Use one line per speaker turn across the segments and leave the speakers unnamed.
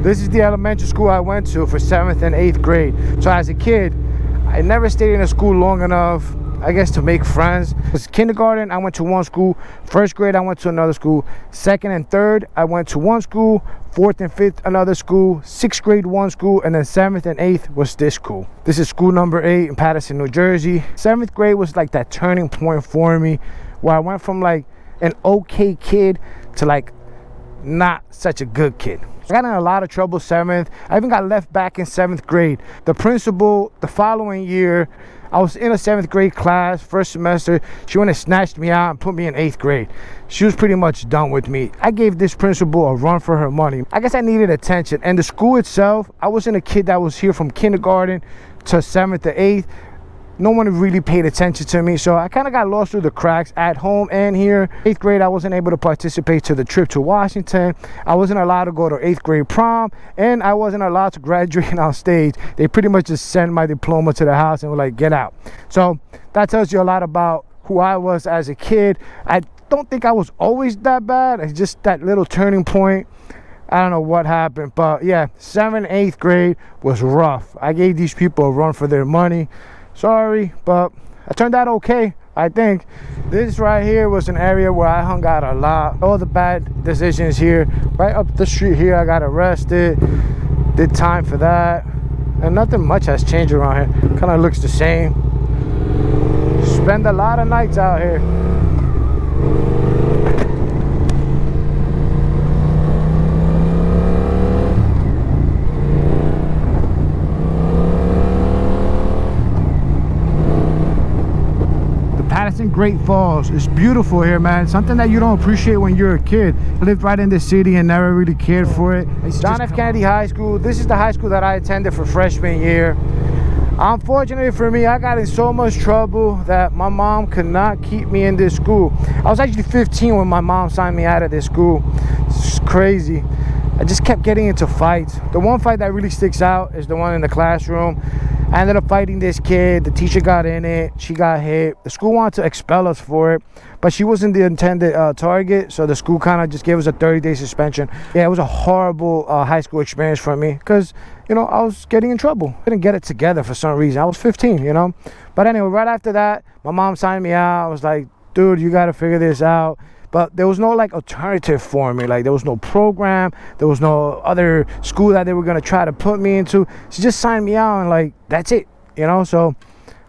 This is the elementary school I went to for 7th and 8th grade. So as a kid, I never stayed in a school long enough, I guess, to make friends. Because kindergarten, I went to one school. 1st grade, I went to another school. 2nd and 3rd, I went to one school. 4th and 5th, another school. 6th grade, one school. And then 7th and 8th was this school. This is school number 8 in Paterson, New Jersey. 7th grade was like that turning point for me, where I went from like an okay kid to like not such a good kid. I got in a lot of trouble 7th. I even got left back in 7th grade. The principal, the following year, I was in a 7th grade class, 1st semester. She went and snatched me out and put me in 8th grade. She was pretty much done with me. I gave this principal a run for her money. I guess I needed attention. And the school itself, I wasn't a kid that was here from kindergarten to 7th to 8th. No one really paid attention to me, so I kind of got lost through the cracks at home and here. 8th grade, I wasn't able to participate to the trip to Washington. I wasn't allowed to go to 8th grade prom, and I wasn't allowed to graduate on stage. They pretty much just sent my diploma to the house and were like, get out. So that tells you a lot about who I was as a kid. I don't think I was always that bad. It's just that little turning point. I don't know what happened, but yeah, 7th, 8th grade was rough. I gave these people a run for their money. Sorry, but I turned out okay, I think. This right here was an area where I hung out a lot. All the bad decisions here. Right up the street here, I got arrested. Did time for that. And nothing much has changed around here. Kind of looks the same. Spend a lot of nights out here. Paterson Great Falls. It's beautiful here, man. Something that you don't appreciate when you're a kid. I lived right in the city and never really cared for it. It's John F. Kennedy High School. This is the high school that I attended for freshman year. Unfortunately for me, I got in so much trouble that my mom could not keep me in this school. I was actually 15 when my mom signed me out of this school. It's crazy. I just kept getting into fights. The one fight that really sticks out is the one in the classroom. I ended up fighting this kid. The teacher got in it. She got hit. The school wanted to expel us for it, but she wasn't the intended target, so the school kind of just gave us a 30-day suspension. Yeah, it was a horrible high school experience for me because, you know, I was getting in trouble. I didn't get it together for some reason. I was 15, you know. But anyway, right after that, my mom signed me out. I was like, dude, you got to figure this out. But there was no like alternative for me. Like there was no program. There was no other school that they were going to try to put me into. She just signed me out and like, that's it, you know? So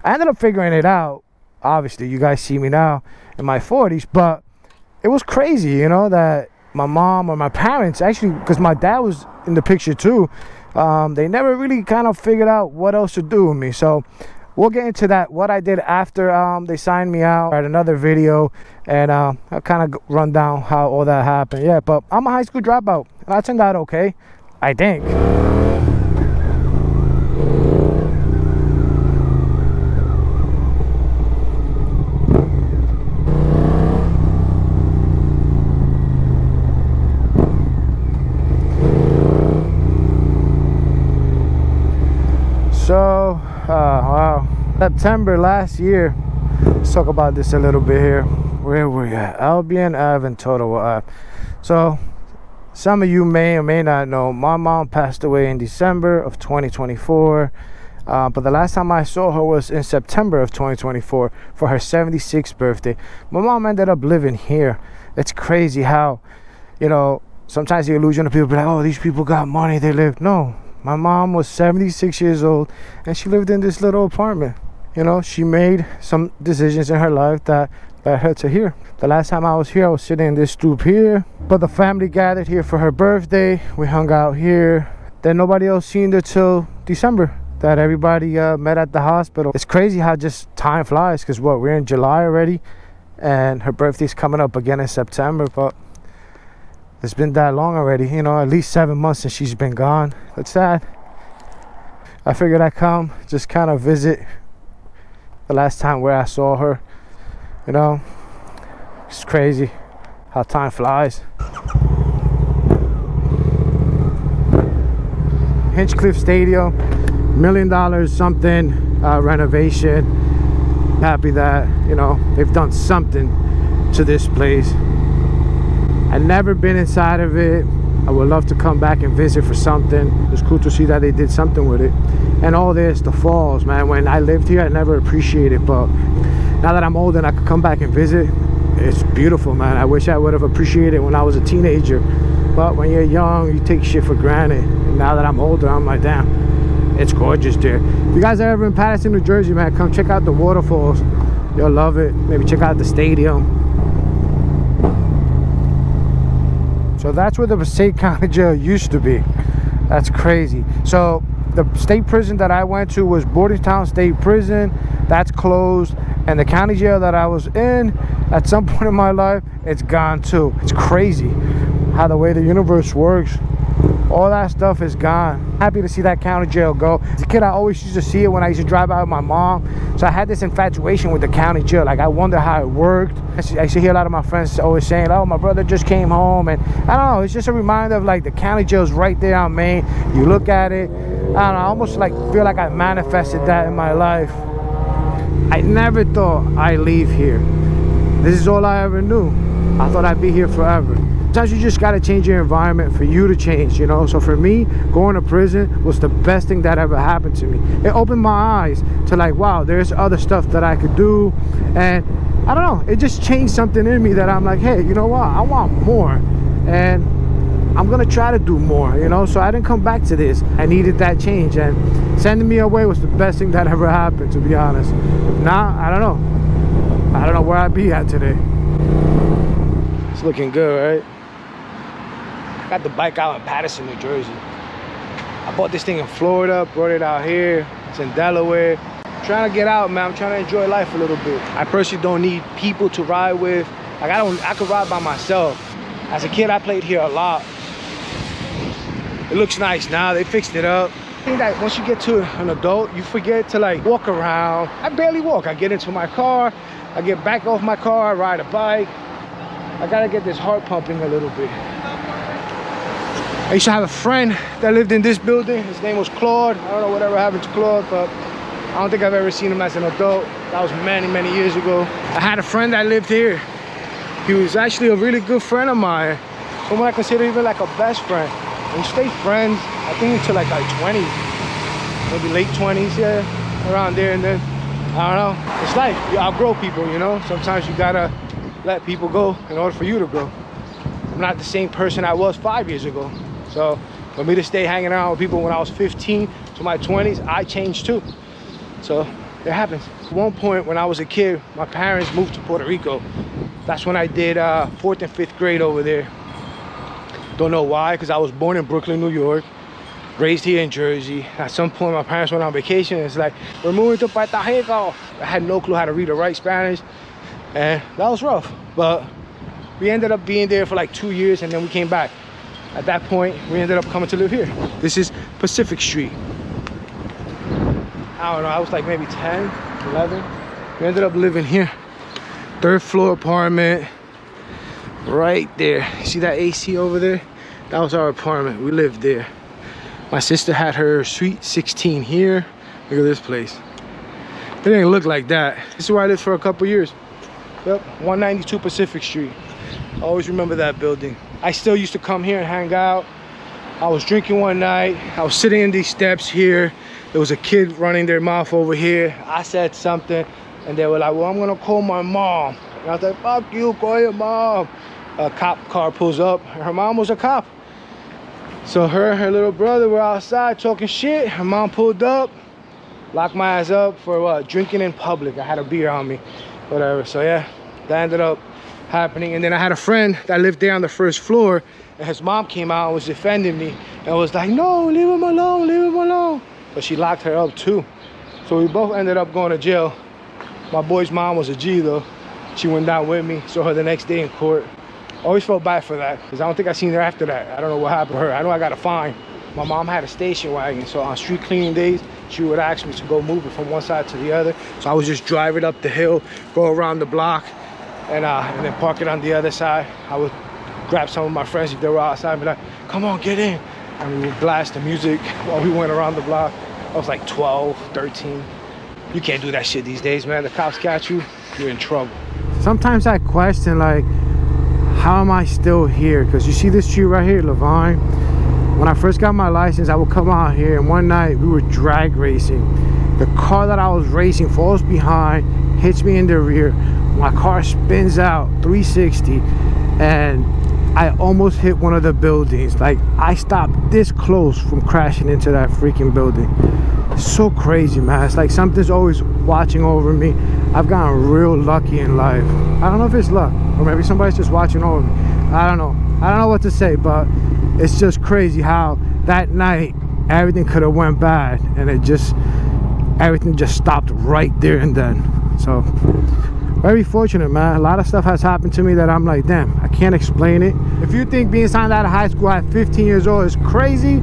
I ended up figuring it out. Obviously, you guys see me now in my 40s, but it was crazy, you know, that my mom or my parents actually, because my dad was in the picture too, they never really kind of figured out what else to do with me. So we'll get into that, what I did after they signed me out at another video, and I'll kind of run down how all that happened. Yeah, but I'm a high school dropout. I turned out okay, I think. So, wow. September last year, let's talk about this a little bit here. Where were we at? Albion Ave and Total Ave. So, some of you may or may not know, my mom passed away in December of 2024. But the last time I saw her was in September of 2024 for her 76th birthday. My mom ended up living here. It's crazy how, you know, sometimes the illusion of people be like, oh, these people got money, they live. No. My mom was 76 years old and she lived in this little apartment. You know, she made some decisions in her life that led her to here. The last time I was here, I was sitting in this stoop here. But the family gathered here for her birthday. We hung out here. Then nobody else seen her till December. That everybody met at the hospital. It's crazy how just time flies, because what, we're in July already and her birthday's coming up again in September. But it's been that long already, you know, at least 7 months since she's been gone. It's sad. I figured I'd come, just kind of visit the last time where I saw her. You know, it's crazy how time flies. Hinchcliffe Stadium, $1 million something renovation. Happy that, you know, they've done something to this place. I've never been inside of it. I would love to come back and visit for something. It's cool to see that they did something with it. And all this, the falls, man. When I lived here, I never appreciated it, but now that I'm older and I could come back and visit, it's beautiful, man. I wish I would have appreciated it when I was a teenager. But when you're young, you take shit for granted. And now that I'm older, I'm like, damn, it's gorgeous there. If you guys are ever in Paterson, New Jersey, man, come check out the waterfalls. You'll love it. Maybe check out the stadium. So that's where the Passaic County Jail used to be. That's crazy. So the state prison that I went to was Bordentown State Prison. That's closed. And the county jail that I was in at some point in my life, it's gone too. It's crazy how the way the universe works. All that stuff is gone. Happy to see that county jail go. As a kid, I always used to see it when I used to drive out with my mom. So I had this infatuation with the county jail. Like, I wonder how it worked. I used to hear a lot of my friends always saying, oh, my brother just came home. And I don't know, it's just a reminder of, like, the county jail's right there on Main. You look at it, I don't know, I almost like feel like I manifested that in my life. I never thought I'd leave here. This is all I ever knew. I thought I'd be here forever. Sometimes you just gotta change your environment for you to change, you know? So for me, going to prison was the best thing that ever happened to me. It opened my eyes to, like, wow, there's other stuff that I could do. And I don't know, it just changed something in me that I'm like, hey, you know what? I want more. And I'm gonna try to do more, you know? So I didn't come back to this. I needed that change. And sending me away was the best thing that ever happened, to be honest. If not, I don't know. I don't know where I'd be at today. It's looking good, right? Got the bike out in Paterson, New Jersey. I bought this thing in Florida, brought it out here. It's in Delaware. I'm trying to get out, man. I'm trying to enjoy life a little bit. I personally don't need people to ride with. Like, I could ride by myself. As a kid, I played here a lot. It looks nice now. They fixed it up. I think that once you get to an adult, you forget to, like, walk around. I barely walk. I get into my car, I get back off my car, I ride a bike. I gotta get this heart pumping a little bit. I used to have a friend that lived in this building. His name was Claude. I don't know whatever happened to Claude, but I don't think I've ever seen him as an adult. That was many, many years ago. I had a friend that lived here. He was actually a really good friend of mine. Someone I consider even like a best friend. And we stayed friends, I think, until like our 20s. Maybe late 20s, yeah, around there. And then, I don't know, it's life. You outgrow people, you know? Sometimes you gotta let people go in order for you to grow. I'm not the same person I was 5 years ago. So for me to stay hanging around with people when I was 15 to my 20s, I changed too. So it happens. At one point when I was a kid, my parents moved to Puerto Rico. That's when I did 4th and 5th grade over there. Don't know why, because I was born in Brooklyn, New York, raised here in Jersey. At some point my parents went on vacation and it's like, we're moving to Puerto Rico. I had no clue how to read or write Spanish, and that was rough. But we ended up being there for like 2 years, and then we came back. At that point, we ended up coming to live here. This is Pacific Street. I don't know, I was like maybe 10, 11. We ended up living here. 3rd floor apartment, right there. See that AC over there? That was our apartment. We lived there. My sister had her suite 16 here. Look at this place. It didn't look like that. This is where I lived for a couple years. Yep, 192 Pacific Street. I always remember that building. I still used to come here and hang out. I was drinking one night. I was sitting in these steps here. There was a kid running their mouth over here. I said something, and they were like, well, I'm gonna call my mom. And I was like, fuck you, call your mom. A cop car pulls up. Her mom was a cop. So her and her little brother were outside talking shit. Her mom pulled up, locked my ass up for what? Drinking in public. I had a beer on me, whatever. So yeah, that ended up happening. And then I had a friend that lived there on the 1st floor, and his mom came out and was defending me and was like, no, leave him alone, leave him alone. But she locked her up too. So we both ended up going to jail. My boy's mom was a G though. She went down with me, saw her the next day in court. Always felt bad for that, because I don't think I seen her after that. I don't know what happened to her. I know I got a fine. My mom had a station wagon, so on street cleaning days, she would ask me to go move it from one side to the other. So I would just drive it up the hill, go around the block, and then park it on the other side. I would grab some of my friends if they were outside and be like, come on, get in. And we would blast the music while we went around the block. I was like 12, 13. You can't do that shit these days, man. The cops catch you, you're in trouble. Sometimes I question, like, how am I still here? Because you see this street right here, Levine. When I first got my license, I would come out here, and one night we were drag racing. The car that I was racing falls behind, hits me in the rear. My car spins out 360, and I almost hit one of the buildings. Like, I stopped this close from crashing into that freaking building. It's so crazy, man. It's like something's always watching over me. I've gotten real lucky in life. I don't know if it's luck, or maybe somebody's just watching over me. I don't know what to say, but it's just crazy how that night everything could have went bad, and everything just stopped right there and then. So very fortunate, man. A lot of stuff has happened to me that I'm like, damn, I can't explain it. If you think being signed out of high school at 15 years old is crazy,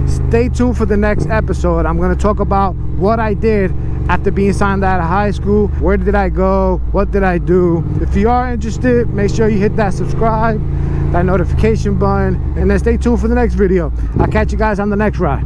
stay tuned for the next episode. I'm going to talk about what I did after being signed out of high school. Where did I go? What did I do? If you are interested, make sure you hit that subscribe, that notification button, and then stay tuned for the next video. I'll catch you guys on the next ride.